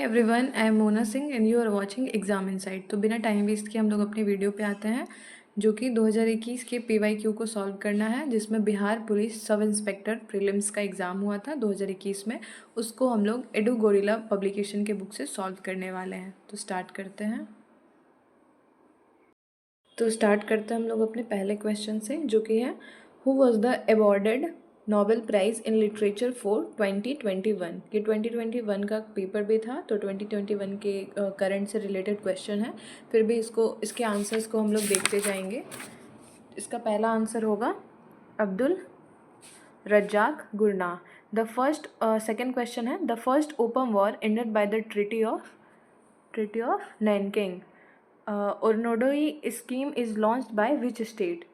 Everyone, I am Mona Singh and you are watching Exam Insight. तो बिना time waste किए हम लोग अपने वीडियो पे आते हैं, जो कि 2021 के PYQ को सॉल्व करना है, जिसमें Bihar police sub inspector prelims का एग्ज़ाम हुआ था 2021 में। उसको हम लोग एडू गोरिल्ला पब्लिकेशन के बुक से सॉल्व करने वाले हैं। तो स्टार्ट करते हैं हम लोग अपने पहले क्वेश्चन से, जो कि है who was the awarded Nobel prize in literature for 2021। ये 2021 का पेपर भी था, तो 2021 के करंट से रिलेटेड क्वेश्चन है। फिर भी इसके आंसर्स को हम लोग देखते जाएंगे। इसका पहला आंसर होगा Abdulrazak Gurnah. Second question है the first opium war ended by the treaty of Nanking. Orunodoi scheme is launched by which state.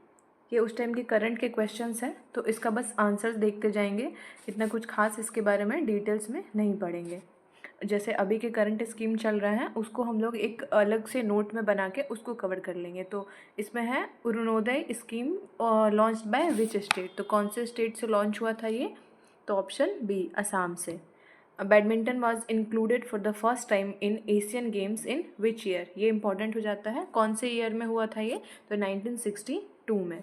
ये उस टाइम के करंट के क्वेश्चंस हैं, तो इसका बस आंसर्स देखते जाएंगे। इतना कुछ खास इसके बारे में डिटेल्स में नहीं पढ़ेंगे। जैसे अभी के करंट स्कीम चल रहा है, उसको हम लोग एक अलग से नोट में बना के उसको कवर कर लेंगे। तो इसमें है Arunodaya scheme launched by which state. तो कौन से स्टेट से लॉन्च हुआ था ये? तो ऑप्शन बी, असम से। Badminton was included for the first time in Asian games in which year. ये इंपॉर्टेंट हो जाता है, कौन से ईयर में हुआ था ये? तो 1962 में।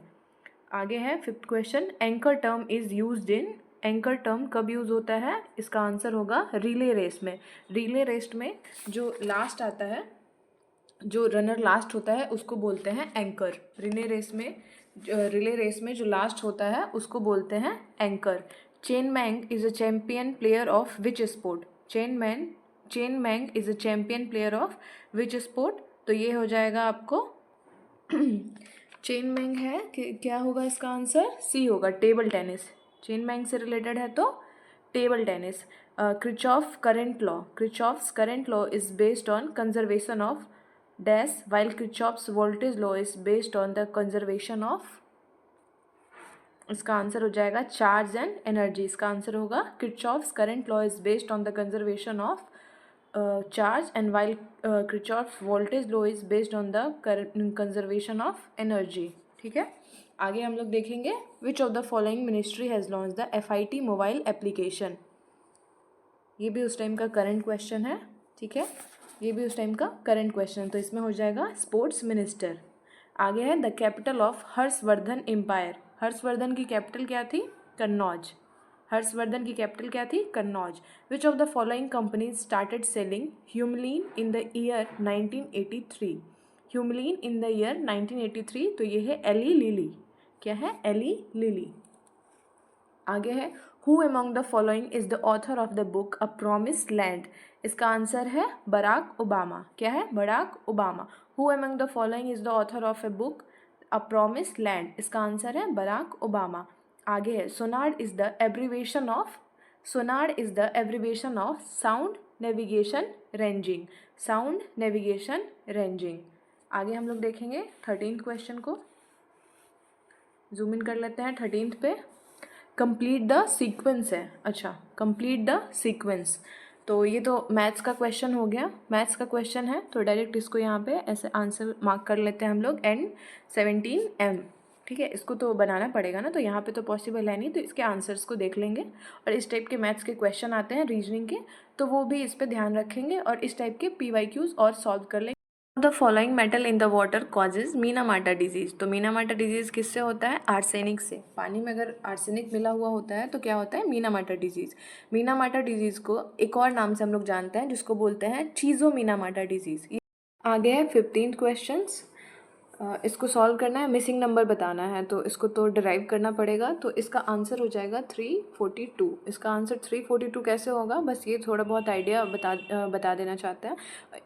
आगे है fifth question, anchor term is used in. Anchor term कब यूज़ होता है? इसका आंसर होगा रिले रेस में। रिले रेस में जो लास्ट आता है, जो रनर लास्ट होता है, उसको बोलते हैं एंकर। रिले रेस में जो लास्ट होता है उसको बोलते हैं anchor. Chen Meng is a champion player of which sport. Chen Meng is a champion player of which sport. तो ये हो जाएगा आपको चेन मैंग है कि क्या होगा इसका आंसर? सी होगा, टेबल टेनिस। चेन मैंग से रिलेटेड है तो table tennis. Kirchhoff's current law is based on conservation of dash, while Kirchhoff's voltage law is based on the conservation of. इसका आंसर हो जाएगा चार्ज एंड एनर्जी। इसका आंसर होगा Kirchhoff's current law is based on the conservation of charge, and while Kirchhoff's voltage law is based on the conservation of energy। ठीक है, आगे हम लोग देखेंगे which of the following ministry has launched the FIT mobile application. ये भी उस time का करंट क्वेश्चन है। ठीक है, ये भी उस टाइम का करंट क्वेश्चन, तो इसमें हो जाएगा स्पोर्ट्स मिनिस्टर। आगे है the capital of Harshavardhan empire. Harshavardhan की कैपिटल क्या थी? कन्नौज। हर्षवर्धन की कैपिटल क्या थी? Kannauj. Which of the following companies started selling Humulin in the year 1983। Humulin in the year 1983, तो ये है एली लिली। क्या है? Eli Lilly. आगे है who among the following is the author of the book a promised land. इसका आंसर है बराक ओबामा। क्या है? Barack Obama. Who among the following is the author of a book a promised land. इसका आंसर है बराक ओबामा। आगे है sonar is the abbreviation of sound navigation ranging. Sound navigation ranging. आगे हम लोग देखेंगे 13th क्वेश्चन को। जूम इन कर लेते हैं 13th पे। कंप्लीट द सीक्वेंस है। अच्छा, कंप्लीट द सीक्वेंस, तो ये तो मैथ्स का क्वेश्चन हो गया। मैथ्स का क्वेश्चन है तो डायरेक्ट इसको यहाँ पे ऐसे आंसर मार्क कर लेते हैं हम लोग। N17M। ठीक है, इसको तो बनाना पड़ेगा ना, तो यहाँ पे तो पॉसिबल है नहीं, तो इसके आंसर्स को देख लेंगे। और इस टाइप के मैथ्स के क्वेश्चन आते हैं रीजनिंग के, तो वो भी इस पर ध्यान रखेंगे और इस टाइप के PYQs और सॉल्व कर लेंगे। The following metal in the water causes Minamata disease. तो मीनामाटा डिजीज किससे होता है? आर्सेनिक से। पानी में अगर आर्सेनिक मिला हुआ होता है तो क्या होता है? Minamata disease. मीनामाटा डिजीज को एक और नाम से हम लोग जानते हैं, जिसको बोलते हैं चीजो मीनामाटा डिजीज। आगे है 15th क्वेश्चंस। इसको सॉल्व करना है, मिसिंग नंबर बताना है, तो इसको तो डिराइव करना पड़ेगा। तो इसका आंसर हो जाएगा 342। इसका आंसर 342 कैसे होगा? बस ये थोड़ा बहुत आइडिया बता देना चाहते हैं।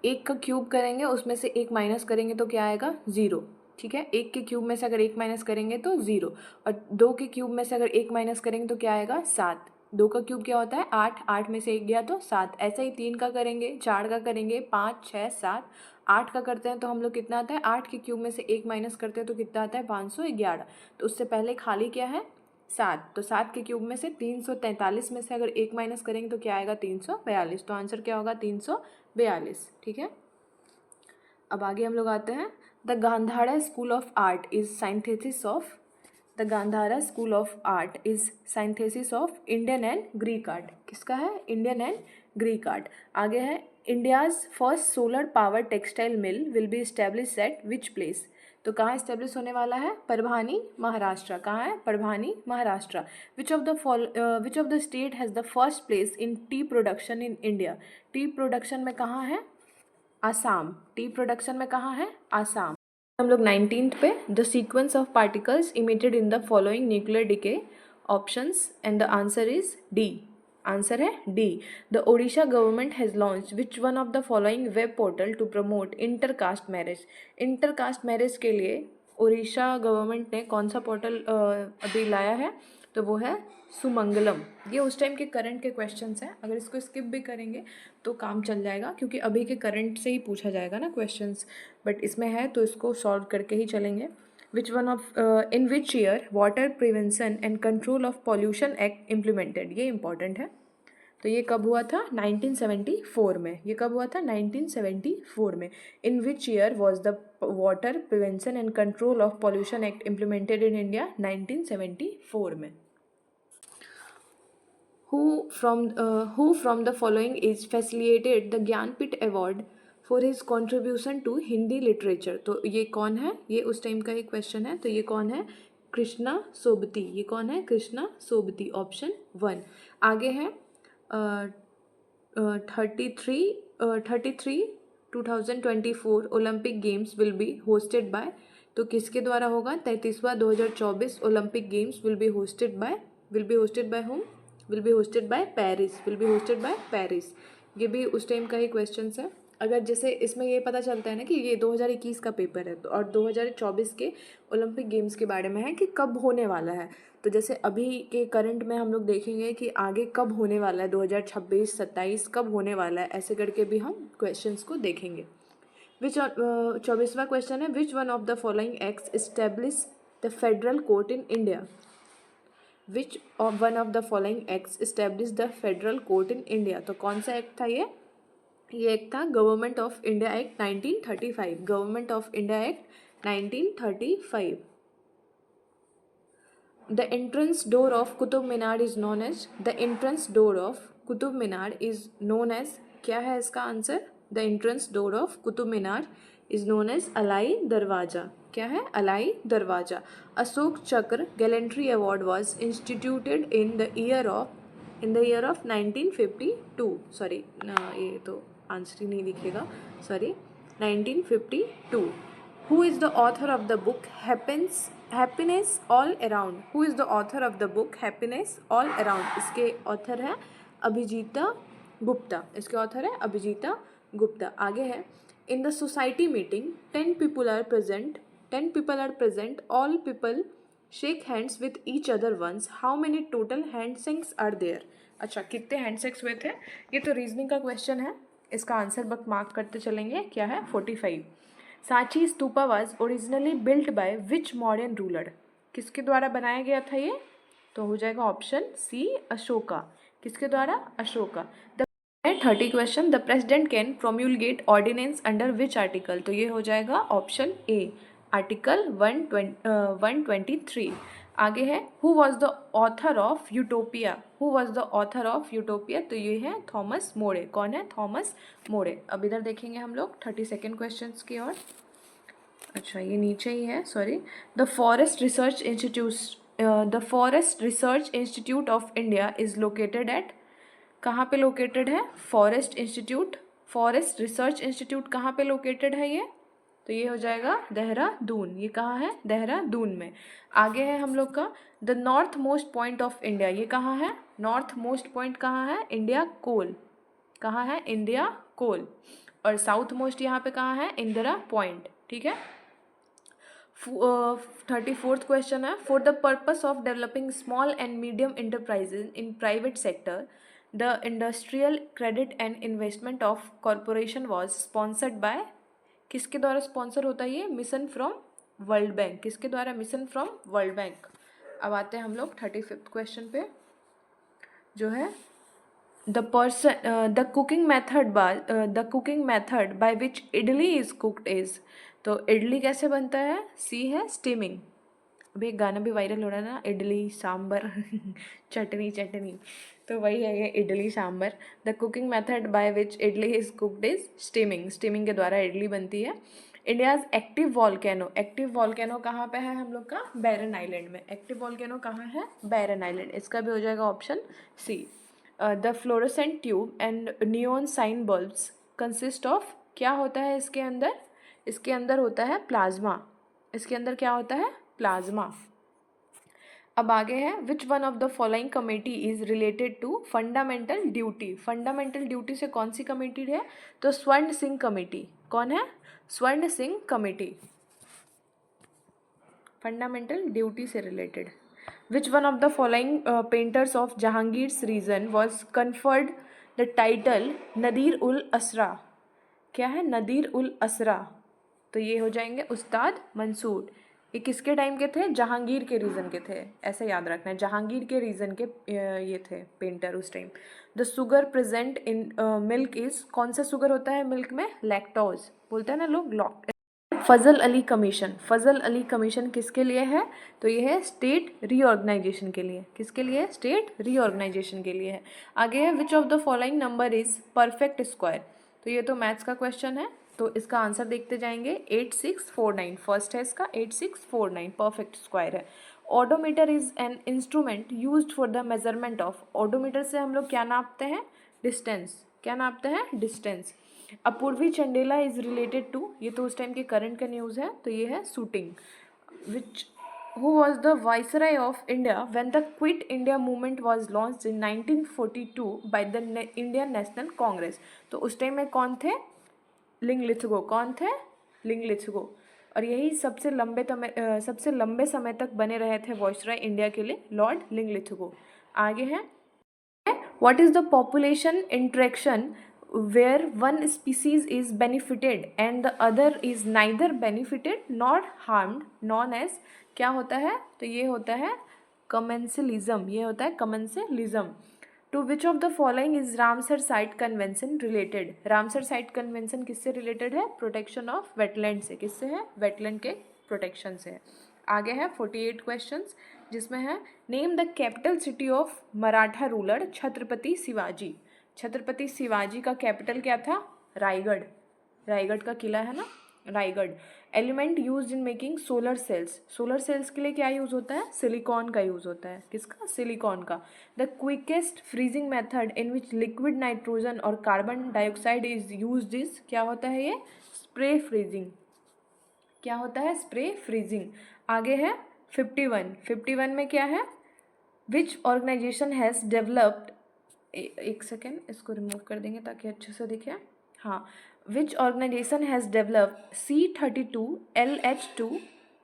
एक का क्यूब करेंगे, उसमें से एक माइनस करेंगे तो क्या आएगा? 0। ठीक है, एक के क्यूब में से अगर एक माइनस करेंगे तो 0, और 2 के क्यूब में से अगर एक माइनस करेंगे तो क्या आएगा? 7। 2 का क्यूब क्या होता है? 8। 8 में से एक गया तो 7। ऐसा ही 3 का करेंगे, 4 का करेंगे, 5, 6, 7। 8 का करते हैं तो हम लोग कितना आता है? 8 के क्यूब में से एक माइनस करते हैं तो कितना आता है? 511। तो उससे पहले खाली क्या है? 7। तो 7 के क्यूब में से 343 में से अगर एक माइनस करेंगे तो क्या आएगा? 342। तो आंसर क्या होगा? 342। ठीक है, अब आगे हम लोग आते हैं the Gandhara school of art is synthesis of. The Gandhara school of art is synthesis of Indian and Greek art. किसका है? Indian and Greek art. आगे है India's first solar power textile mill will be establish at which place. तो कहाँ establish होने वाला है? परभानी, महाराष्ट्र। कहाँ है? Parbhani, Maharashtra. Which of the state has the first place in tea production in India. Tea production में कहाँ है? आसाम। टी प्रोडक्शन में कहाँ है? आसाम। हम लोग 19th पे the sequence of particles emitted in the following nuclear decay options and the answer is D. Answer है D. The Odisha government has launch which one of the following web portal to promote intercaste marriage. Intercaste marriage के लिए Odisha government ने कौन सा portal अभी लाया है? तो वो है सुमंगलम। ये उस टाइम के करंट के क्वेश्चंस हैं, अगर इसको स्किप भी करेंगे तो काम चल जाएगा क्योंकि अभी के करंट से ही पूछा जाएगा ना क्वेश्चंस, बट इसमें है तो इसको सॉल्व करके ही चलेंगे। विच one of in which year water prevention and control of pollution act implemented. ये इंपॉर्टेंट है। तो ये कब हुआ था? 1974 में। ये कब हुआ था? 1974 में। In which year was the water prevention and control of pollution act implemented in India? 1974 में। Who from the following is facilitated the Jnanpith award for his contribution to Hindi literature. तो ये कौन है? ये उस टाइम का ही क्वेश्चन है। तो ये कौन है? कृष्णा सोबती। ये कौन है? कृष्णा सोबती। ऑप्शन 1। आगे है 33 2024 Olympic games will be hosted by. तो किसके द्वारा होगा? 33वां 2024 Olympic games will be hosted by home? Will be hosted by Paris. ये भी उस टाइम का ही क्वेश्चन है। अगर जैसे इसमें ये पता चलता है ना कि ये 2021 का पेपर है तो और 2024 के ओलंपिक गेम्स के बारे में है कि कब होने वाला है। तो जैसे अभी के करंट में हम लोग देखेंगे कि आगे कब होने वाला है, 2026 27 कब होने वाला है, ऐसे करके भी हम क्वेश्चंस को देखेंगे। 24वां क्वेश्चन है which one of the following acts establish the federal court in India. Which one of the following acts establish the federal court in India. तो कौन सा एक्ट था ये एक्ट था government of India act 1935। Government of India act 1935। The entrance door of Qutub Minar is known as. The entrance door of Qutub Minar is known as. क्या है इसका answer? The entrance door of Qutub Minar is known as Alai Darwaza. क्या है? Alai Darwaza. Ashok Chakra gallantry award was instituted in the year of 1952। Sorry ये तो answer ही नहीं दिखेगा, sorry 1952। Who is the author of the book happiness all around. Who is the author of the book happiness all around. इसके author है अभिजीता गुप्ता। इसके author है अभिजीता गुप्ता। आगे है in the society meeting 10 people are present, all people shake hands with each other once. How many total handshakes are there? अच्छा, कितने handshakes हुए थे? ये तो रीजनिंग का क्वेश्चन है, इसका आंसर बक मार्क करते चलेंगे। क्या है? 45। Sanchi stupa was originally built by which modern ruler. किसके द्वारा बनाया गया था ये? तो हो जाएगा ऑप्शन सी अशोका। किसके द्वारा? Ashoka. 30 question the president can promulgate ordinance under which article. तो ये हो जाएगा ऑप्शन ए आर्टिकल 123। आगे है who was the author of utopia. Who was the author of utopia. तो ये है थॉमस मोरे। कौन है? थॉमस मोरे। अब इधर देखेंगे हम लोग 32nd क्वेश्चन की ओर। अच्छा, ये नीचे ही है, sorry. The forest research institute of India is located at. कहाँ पे लोकेटेड है? फॉरेस्ट रिसर्च इंस्टीट्यूट कहाँ पे लोकेटेड है ये? तो ये हो जाएगा देहरादून। ये कहाँ है? देहरादून में। आगे है हम लोग का the north most point of India. ये कहाँ है? नॉर्थ मोस्ट पॉइंट कहाँ है? इंडिया कोल। कहाँ है? इंडिया कोल। और साउथ मोस्ट यहाँ पे कहाँ है? इंदिरा पॉइंट। ठीक है। 34th क्वेश्चन है for the purpose of developing small and medium enterprises in private sector the industrial credit and investment of corporation was sponsored by. किसके द्वारा स्पॉन्सर होता है ये? Mission from world bank. किसके द्वारा? Mission from world bank. अब आते हैं हम लोग 35th क्वेश्चन पे, जो है the cooking method by which idli is cooked is. तो इडली कैसे बनता है? सी है स्टीमिंग। अभी एक गाना भी वायरल हो रहा है ना, इडली सांबर चटनी चटनी, तो वही है ये idli sambar. The cooking method by which idli is cooked is steaming, steaming के द्वारा इडली बनती है। India's active volcano, active volcano कहाँ पे है हम लोग का, बैरन आइलैंड में। एक्टिव वॉल्केनो कहाँ है, बैरन आइलैंड, इसका भी हो जाएगा option C. The fluorescent tube and neon sign bulbs consist of, क्या होता है इसके अंदर, इसके अंदर होता है प्लाज्मा, इसके अंदर क्या होता है, प्लाज्मा। अब आगे है, which one of the following committee is related to fundamental duty, fundamental duty से कौन सी कमेटी है, तो स्वर्ण सिंह कमेटी। कौन है, Swaran Singh committee, fundamental duty से related. Which one of the following painters of Jahangir's reign was conferred the title Nadir ul असरा, क्या है, नदीर उल असरा, तो ये हो जाएंगे उस्ताद मंसूर। ये किसके टाइम के थे, जहांगीर के रीजन के थे, ऐसे याद रखना है, जहांगीर के रीजन के ये थे पेंटर उस time. The sugar present in milk is, कौन सा शुगर होता है मिल्क में, लैक्टोज बोलते हैं ना लोग। फजल अली कमीशन, फजल अली कमीशन किसके लिए है, तो ये है स्टेट रीऑर्गेनाइजेशन के लिए, किसके लिए, स्टेट रीऑर्गेनाइजेशन के लिए है। आगे है, which of the following number is perfect square, तो ये तो मैथ्स का क्वेश्चन है, तो इसका आंसर देखते जाएंगे। 8649 फर्स्ट है इसका, 8649 परफेक्ट स्क्वायर है। Odometer is an instrument used for the measurement of, odometer से हम लोग क्या नापते हैं, डिस्टेंस, क्या नापते हैं, distance. Apurvi Chandela is related to, ये तो उस टाइम के करंट का न्यूज़ है, तो ये है shooting. Which who was the viceroy of India when the Quit India movement was launched in 1942 by the Indian National Congress, तो उस टाइम में कौन थे, लिंगलिथगो, कौन थे, लिंगलिथगो, और यही सबसे लंबे समय तक बने रहे थे वॉइसरॉय इंडिया के लिए, लॉर्ड लिंगलिथगो। आगे है, what is the population interaction where one species is benefited and the other is neither benefited nor harmed, known as, क्या होता है, तो ये होता है कमेंसलिज्म, ये होता है commensalism. To which of the following is Ramsar site convention related, Ramsar site convention किससे रिलेटेड है, प्रोटेक्शन ऑफ वेटलैंड से, किससे है, वेटलैंड के प्रोटेक्शन से है। आगे है 48 क्वेश्चंस, जिसमें है, name the capital city of Maratha ruler Chhatrapati Shivaji, Chhatrapati Shivaji का कैपिटल क्या था, रायगढ़, रायगढ़ का किला है ना, Raigarh. Element used in making solar cells, solar cells के लिए क्या यूज़ होता है, सिलिकॉन का यूज़ होता है, किसका, सिलिकॉन का। The quickest freezing method in which liquid nitrogen और carbon dioxide is used is, क्या होता है ये, स्प्रे फ्रीजिंग, क्या होता है, स्प्रे फ्रीजिंग। आगे है 51 में क्या है, विच ऑर्गेनाइजेशन हैज़ डेवलप्ड, एक सेकेंड इसको रिमूव कर देंगे ताकि अच्छे से दिखे, हाँ, which organisation has developed C32LH2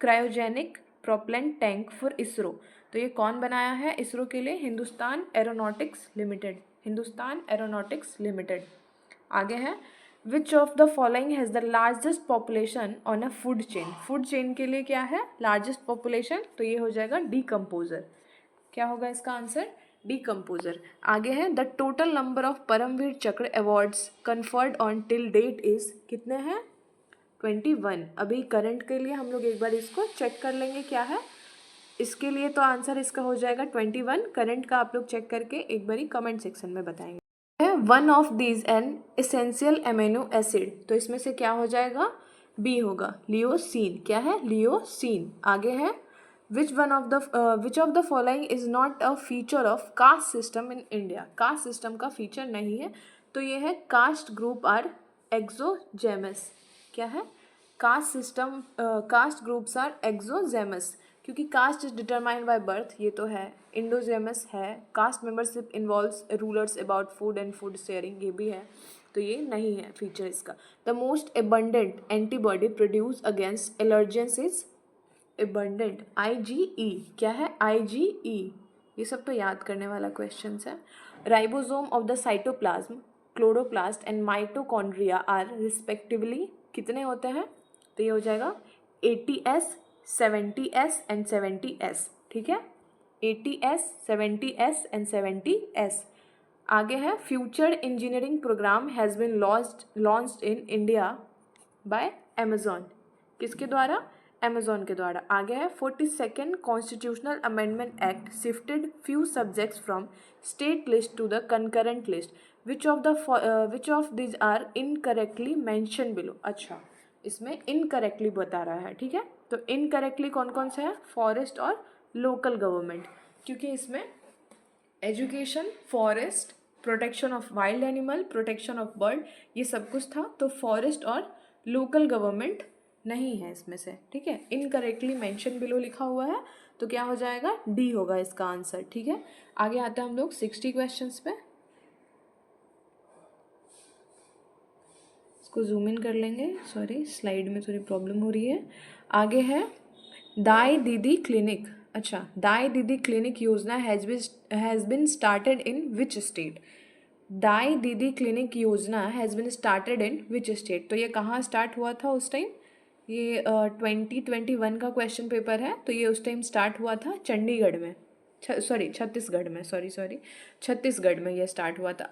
cryogenic propellant tank for ISRO, तो ये कौन बनाया है इसरो के लिए, Hindustan aeronautics limited, Hindustan aeronautics limited. आगे है, which of the following has the largest population on a food chain, food chain के लिए क्या है, लार्जेस्ट पॉपुलेशन, तो ये हो जाएगा डीकम्पोजर, क्या होगा इसका आंसर, डीकम्पोजर। आगे है, the total number of Paramvir Chakra awards conferred on till date is, कितने हैं, 21। अभी करंट के लिए हम लोग एक बार इसको चेक कर लेंगे क्या है, इसके लिए तो आंसर इसका हो जाएगा 21, करंट का आप लोग चेक करके एक बारी कमेंट सेक्शन में बताएंगे। One of these an essential amino acid, तो इसमें से क्या हो जाएगा, बी होगा, लियोसीन, क्या है, लियोसीन। आगे है, which of the following is not a feature of caste system in India, caste system का फीचर नहीं है, तो ये है कास्ट ग्रुप आर एक्सोजेमस, क्या है, caste system, caste groups are exogamous, क्योंकि caste is determined by birth, ये तो है, इंडोजेमस है, caste membership involves rules about food and food sharing, ये भी है, तो ये नहीं है फीचर इसका। The most abundant antibody produce against allergens is abundant, IgE, क्या है, IgE, ये सब तो याद करने वाला क्वेश्चन है। Ribosome of the cytoplasm, chloroplast and mitochondria are respectively, कितने होते हैं, तो ये हो जाएगा 80S 70S एंड 70S, ठीक है, 80S 70S एंड 70S। आगे है, future engineering program has been launched in India by Amazon, किसके द्वारा, अमेजोन के द्वारा। आगे है 42nd constitutional amendment act shifted few subjects from state list to the concurrent list, which of these are incorrectly mention below. अच्छा, इसमें incorrectly बता रहा है, ठीक है। तो इनकरेक्टली कौन कौन सा है? फॉरेस्ट और लोकल गवर्नमेंट, क्योंकि इसमें education, forest, protection of wild animal, protection of bird, ये सब कुछ था। तो फॉरेस्ट और लोकल गवर्नमेंट नहीं है इसमें से, ठीक है। इनकरेक्टली मेंशन बिलो लिखा हुआ है, तो क्या हो जाएगा? डी होगा इसका आंसर, ठीक है। आगे आते हैं हम लोग 60 क्वेश्चंस पे। इसको जूम इन कर लेंगे, सॉरी स्लाइड में थोड़ी प्रॉब्लम हो रही है। आगे है दाई दीदी क्लिनिक। अच्छा, दाई Didi clinic Yojana has been started in which state? Dai Didi clinic Yojana has been started in which state? तो ये कहाँ स्टार्ट हुआ था उस टाइम? ये 2021 का क्वेश्चन पेपर है, तो ये उस टाइम स्टार्ट हुआ था चंडीगढ़ में, छत्तीसगढ़ में, छत्तीसगढ़ में ये स्टार्ट हुआ था।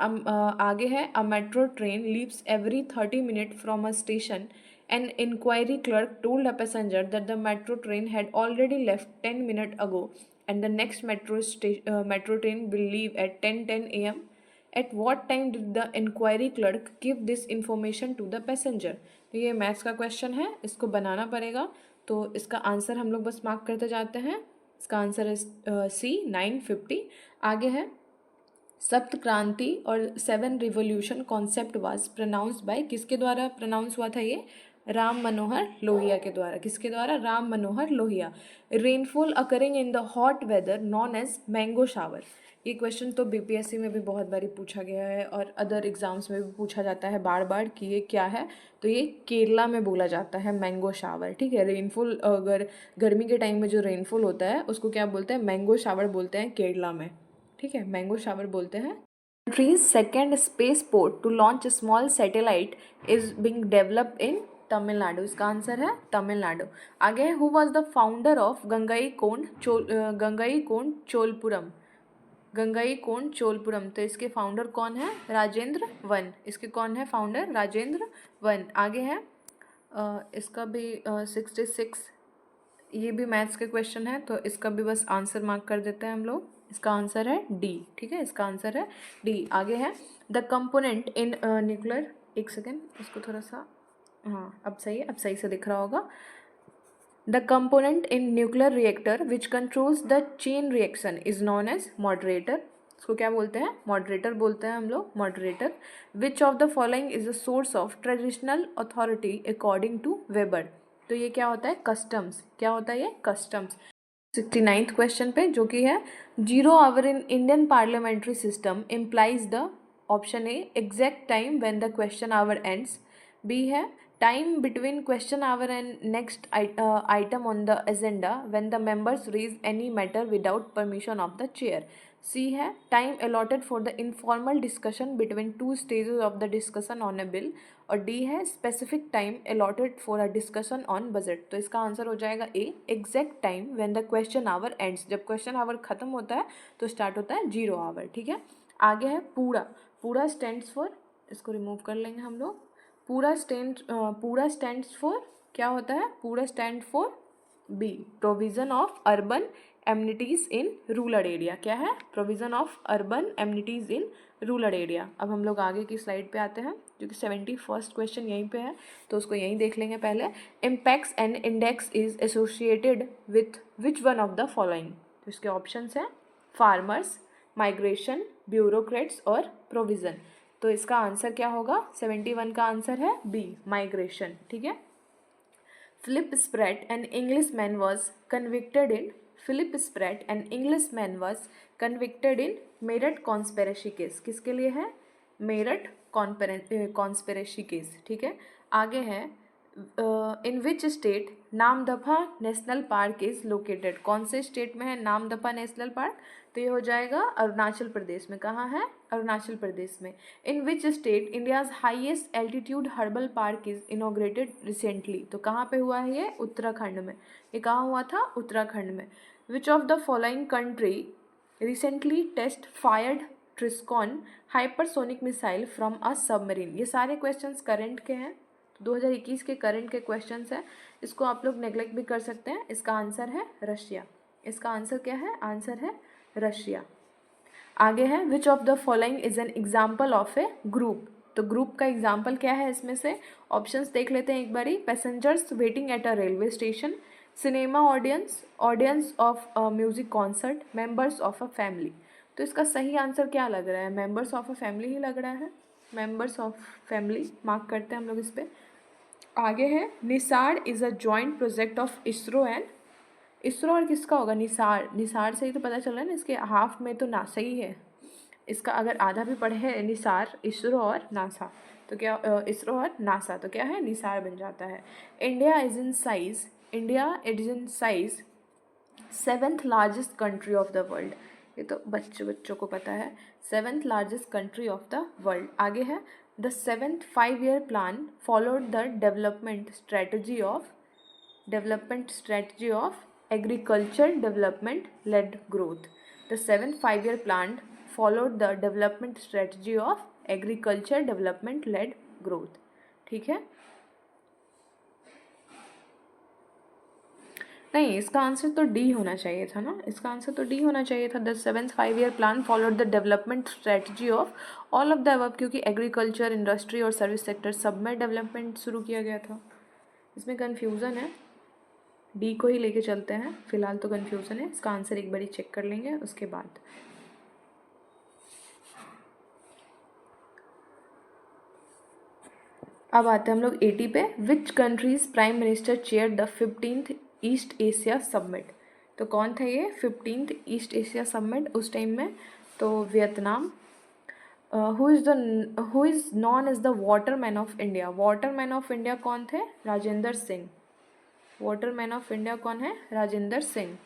आगे है a metro train leaves every 30 minute from a station. An inquiry clerk told a passenger that the metro train had already left 10 minutes ago and the next metro train will leave at 10:10 a.m. At what time did the inquiry clerk give this information to the passenger? तो ये maths का question है, इसको बनाना पड़ेगा। तो इसका answer हम लोग बस मार्क करते जाते हैं। इसका आंसर है सी 950। आगे है सप्त क्रांति और 7 revolution concept was pronounced by, किसके द्वारा प्रोनाउंस हुआ था ये? राम मनोहर लोहिया के द्वारा। किसके द्वारा? Ram Manohar Lohia. Rainfall occurring in the hot weather known as mango shower. ये क्वेश्चन तो बीपीएससी में भी बहुत बारी पूछा गया है और अदर एग्जाम्स में भी पूछा जाता है बार बार कि ये क्या है। तो ये केरला में बोला जाता है मैंगो शावर, ठीक है। रेनफॉल, अगर गर्मी के टाइम में जो रेनफॉल होता है उसको क्या बोलते हैं? मैंगो शावर बोलते हैं केरला में, ठीक है। मैंगो शावर बोलते हैं। Country's second spaceport to launch a small satellite is being developed in Tamil Nadu. इसका आंसर है तमिलनाडु। आगे है who was the founder of Gangaikonda Cholapuram. Gangaikonda Cholapuram, तो इसके फाउंडर कौन है? राजेंद्र वन। इसके कौन है फाउंडर? राजेंद्र वन। आगे है इसका भी 66, ये भी मैथ्स के क्वेश्चन है, तो इसका भी बस आंसर मार्क कर देते हैं हम लोग। इसका आंसर है डी, ठीक है। इसका आंसर है डी। आगे है द कंपोनेंट इन न्यूक्लियर, एक सेकेंड इसको थोड़ा सा, हाँ अब सही है, अब सही से दिख रहा होगा। The component in nuclear reactor which controls the chain reaction is known as moderator. इसको क्या बोलते हैं? मॉडरेटर बोलते हैं हम लोग, moderator. Which of the following is the source of traditional authority according to Weber. तो ये क्या होता है? कस्टम्स। क्या होता है ये? कस्टम्स। 69th क्वेश्चन पे, जो कि है 0 hour in Indian parliamentary system implies the, option A exact time when the question hour ends, B है time between question hour and next item on the agenda when the members raise any matter without permission of the chair, C है time allotted for the informal discussion between 2 stages of the discussion on a bill, और D है specific time allotted for a discussion on budget. तो इसका answer हो जाएगा A exact time when the question hour ends. जब question hour खत्म होता है तो स्टार्ट होता है 0 आवर, ठीक है। आगे है पूरा। पूरा स्टैंड्स फॉर, इसको रिमूव कर लेंगे हम लोग। पूरा स्टैंड्स फॉर क्या होता है? पूरा stand for B provision of urban amenities in rural area. क्या है? Provision of urban amenities in rural area. अब हम लोग आगे की स्लाइड पे आते हैं, जो कि 71st क्वेश्चन यहीं पे है, तो उसको यहीं देख लेंगे पहले। Impacts and index is associated with which one of the following. तो इसके ऑप्शंस हैं फार्मर्स, माइग्रेशन, ब्यूरोक्रेट्स और प्रोविज़न। तो इसका आंसर क्या होगा? 71 का आंसर है बी माइग्रेशन, ठीक है। Philip Spratt, an Englishman, was convicted in Meerut conspiracy case. किसके लिए है? मेरठ कॉन्स्पिरेसी केस, ठीक है। आगे है in which state Namdapha national park is located. कौन से स्टेट में है नामदफा नेशनल पार्क? तो ये हो जाएगा अरुणाचल प्रदेश में। कहाँ है? अरुणाचल प्रदेश में। In which state India's highest altitude herbal park is inaugurated recently. तो कहाँ पे हुआ है ये? उत्तराखंड में। ये कहाँ हुआ था? उत्तराखंड में। Which of the following country recently test fired Tsirkon hypersonic missile from a submarine. ये सारे क्वेश्चंस करंट के हैं, 2021 के करंट के क्वेश्चंस हैं, इसको आप लोग नेग्लेक्ट भी कर सकते हैं। इसका आंसर है रशिया। इसका आंसर क्या है? आंसर है रशिया। आगे है which of the following is an example of A group. तो ग्रुप का एग्जाम्पल क्या है इसमें से? ऑप्शंस देख लेते हैं एक बारी। Passengers waiting at a railway station, cinema audience, audience of a music concert, members of a family. तो इसका सही आंसर क्या लग रहा है? मेंबर्स ऑफ अ फैमिली ही लग रहा है। मेंबर्स ऑफ फैमिली मार्क करते हैं हम लोग इस पर। आगे है Nisar is a joint project of ISRO and, ISRO और किसका होगा? निसार। निसार से ही तो पता चल रहा है ना, इसके हाफ में तो नासा ही है। इसका अगर आधा भी पढ़े है निसार, इसरो और नासा, तो क्या इसरो और नासा, तो क्या है? निसार बन जाता है। India is in size, India is in size 7th largest country of the world. ये तो बच्चों को पता है। 7th largest country of the world. आगे है the 7th 5-year plan followed the development strategy of agriculture development led growth. The 7th 5-year plan followed the development strategy of agriculture development led growth. ठीक है, नहीं इसका answer तो D होना चाहिए था ना, इसका आंसर तो डी होना चाहिए था। The 7th 5-year plan followed the development strategy of all of the above, क्योंकि एग्रीकल्चर, इंडस्ट्री और सर्विस सेक्टर सब में डेवलपमेंट शुरू किया गया था। इसमें कन्फ्यूज़न है, डी को ही लेके चलते हैं, फिलहाल तो कन्फ्यूज़न है। इसका आंसर एक बारी चेक कर लेंगे उसके बाद। अब आते हैं हम लोग 80 पे। Which countries prime minister chair the 15th East Asia summit. तो कौन था ये 15th ईस्ट एशिया समिट उस टाइम में? तो Vietnam. Who is known as the waterman of India. Waterman of India कौन थे? Rajendra Singh. Waterman of India कौन है? Rajendra Singh.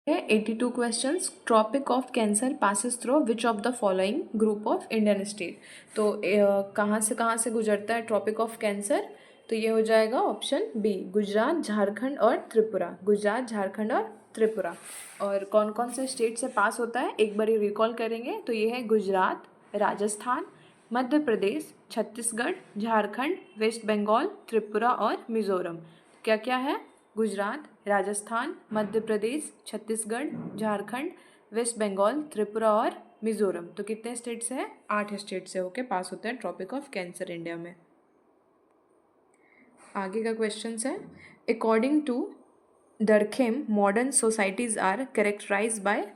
82 questions. Tropic of cancer passes through which of the following group of Indian state. तो कहाँ से गुजरता है ट्रॉपिक ऑफ कैंसर? तो ये हो जाएगा ऑप्शन बी, गुजरात, झारखंड और त्रिपुरा। गुजरात, झारखंड और त्रिपुरा। और कौन कौन से स्टेट से पास होता है एक बार रिकॉल करेंगे तो ये है गुजरात, राजस्थान, मध्य प्रदेश, छत्तीसगढ़, झारखंड, वेस्ट बंगाल, त्रिपुरा और मिजोरम। क्या क्या है? गुजरात, राजस्थान, मध्य प्रदेश, छत्तीसगढ़, झारखंड, वेस्ट बंगाल, त्रिपुरा और मिजोरम। तो कितने स्टेट से है? 8 स्टेट से होके पास होता है ट्रॉपिक ऑफ कैंसर इंडिया में। आगे का क्वेश्चन है according to Durkheim modern societies are characterise by,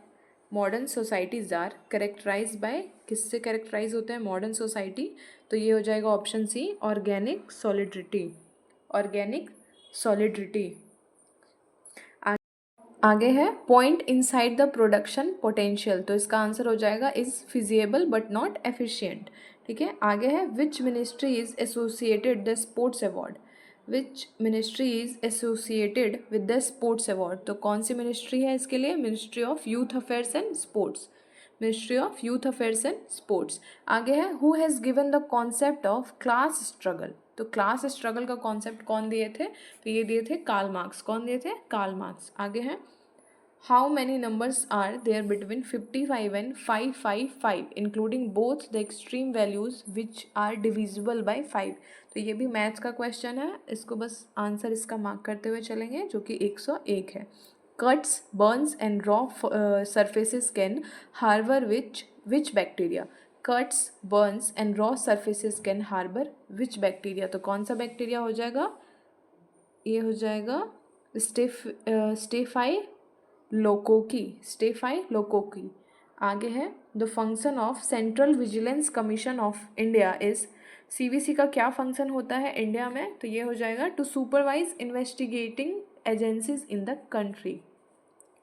modern societies are characterise by, किससे कैरेक्टराइज होते हैं मॉडर्न सोसाइटी? तो ये हो जाएगा option C, organic solidarity. Organic solidarity. आगे है point inside the production potential. तो इसका आंसर हो जाएगा is feasible but not efficient. ठीक है, आगे है which ministry is associated the sports award. Which ministry is associated with the sports award. तो कौन सी मिनिस्ट्री है इसके लिए? Ministry of youth affairs and sports. Ministry of youth affairs and sports. आगे है who has given the concept of class struggle. तो class struggle का concept कौन दिए थे? तो ये दिए थे कार्ल मार्क्स। कौन दिए थे? Karl Marx. आगे है how many numbers are there between 55 and 555 including both the extreme values which are divisible by 5। तो ये भी मैथ्स का क्वेश्चन है, इसको बस आंसर इसका मार्क करते हुए चलेंगे जो कि 101 है। Cuts, burns and raw surfaces can harbor which bacteria? Cuts, burns and raw surfaces can harbor which bacteria? तो कौन सा बैक्टीरिया हो जाएगा? ये हो जाएगा स्टेफाइलोकोकी। आगे है the function of central vigilance commission of India is. CVC का क्या फंक्शन होता है इंडिया में? तो ये हो जाएगा to supervise investigating agencies in the country.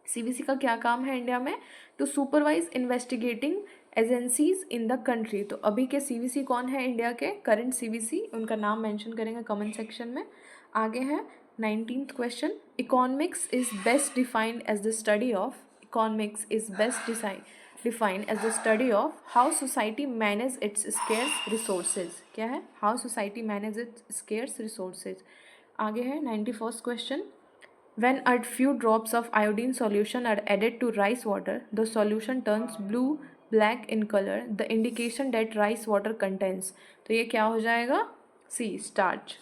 CVC का क्या काम है इंडिया में? To supervise investigating agencies in the country. तो अभी के सीवीसी कौन है इंडिया के? करंट सीवीसी, उनका नाम मेंशन करेंगे कमेंट सेक्शन में। आगे है 19th question. Economics is best defined as the study of, economics is best defined as the study of how society manage its scarce resources. क्या है? How society manage its scarce resources. आगे है 91st question. When a few drops of iodine solution are added to rice water, the solution turns blue black in colour the indication that rice water contents, तो ये क्या हो जाएगा, C starch.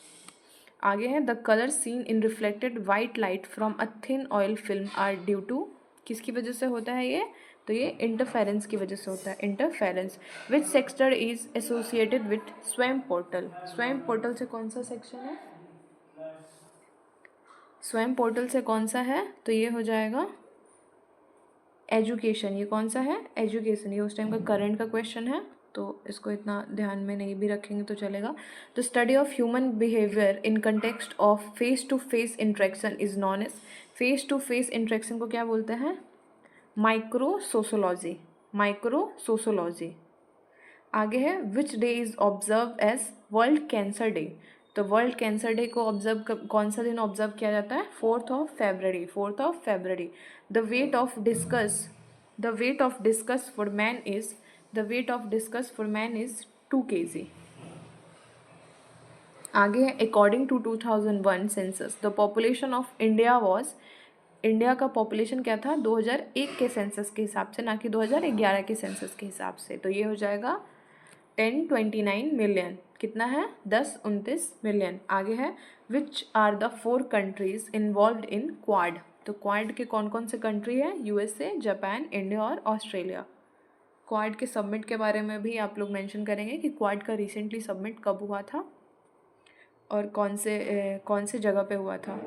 आगे है the colour seen in reflected white light from a thin oil film are due to, किसकी वजह से होता है ये, तो ये इंटरफेरेंस की वजह से होता है, interference. Which sector is associated with स्वयं पोर्टल, स्वयं पोर्टल से कौन सा सेक्शन है, स्वयं पोर्टल से कौन सा है, तो ये हो जाएगा एजुकेशन। ये कौन सा है, एजुकेशन। ये उस टाइम का करंट का क्वेश्चन है, तो इसको इतना ध्यान में नहीं भी रखेंगे तो चलेगा। The study of human behaviour in context of face to face interaction is known as, face to face interaction को क्या बोलते हैं, माइक्रो सोशोलॉजी, माइक्रो सोशोलॉजी। आगे है which day is observe as world cancer day, तो world cancer day को observe कौन सा दिन ऑब्जर्व किया जाता है, 4 फरवरी, 4 फरवरी। The weight of discus, the weight of discus for man is, the weight of discus for man is 2 kg। आगे है according to 2001 census the population of India was, India का पॉपुलेशन क्या था 2001 के सेंसस के हिसाब से, ना कि 2011 के सेंसस के हिसाब से, तो ये हो जाएगा 1029 मिलियन, कितना है 1029 मिलियन। आगे है which are the 4 countries involved in quad, तो क्वाड के कौन कौन से कंट्री है, यूएसए, जापान, इंडिया और ऑस्ट्रेलिया। क्वाड के सबमिट के बारे में भी आप लोग मेंशन करेंगे कि क्वाड का रिसेंटली सबमिट कब हुआ था और कौन से जगह पे हुआ था।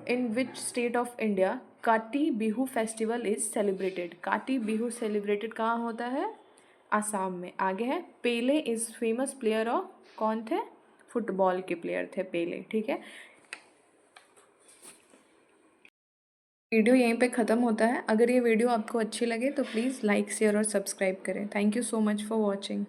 इन विच स्टेट ऑफ इंडिया काटी बिहू फेस्टिवल इज सेलिब्रेटेड, काटी बिहू सेलिब्रेटेड कहाँ होता है, आसाम में। आगे है पेले इज़ फेमस प्लेयर ऑफ, कौन थे, फुटबॉल के प्लेयर थे पेले, ठीक है। वीडियो यहीं पे ख़त्म होता है। अगर ये वीडियो आपको अच्छी लगे तो प्लीज़ लाइक शेयर और सब्सक्राइब करें। Thank you so much for watching.